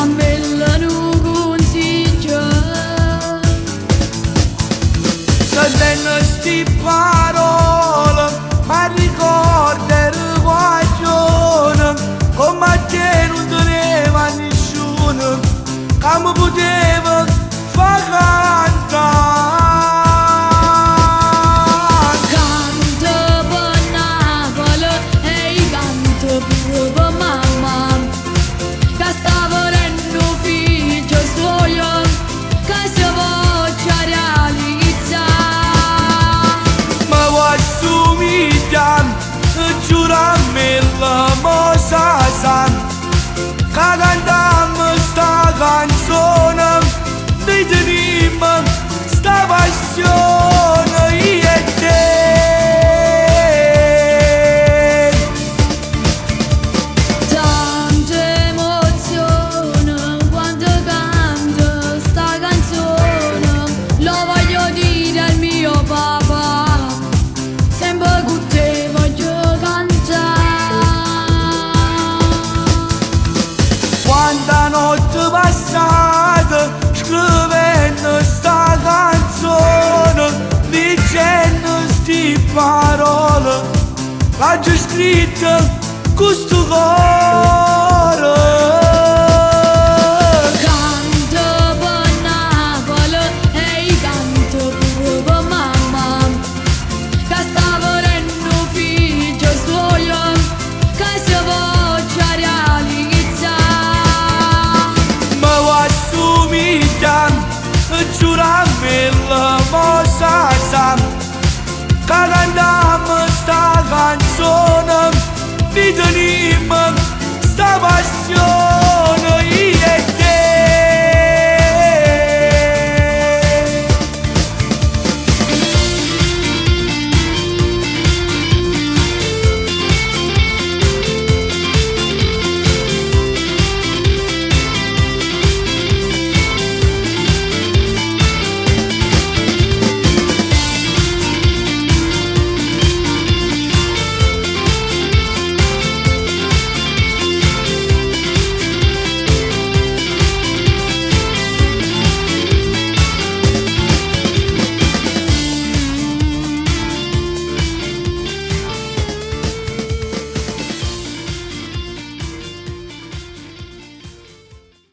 giurammelo non consiglio. Sentendo sti parole mi ricorda il guaglione, come te non teneva nessuno che mi poteva far cantare. Canto per Napoli e canto pure per mamma, che sta volendo figlio suo, che si voglia realizzare. Ma questo mi chiama, giurammi la mossa san, che cantammo sta canzone, di tenimmo sta passione io e te. Tante emozioni quando canto sta canzone, lo voglio dire al mio papà, sempre con te voglio cantare. Quanta notte passata scrivendo sta canzone, dicendo sti parole, l'ha già scritta con sto cuore. Canto per Napoli e canto pure per mamma, che sta volendo figlio suo, che si voglia realizzare. Ma questo mi chiama, giurammi la mossa san, che cantammo sta canzone, di tenimmo sta passione.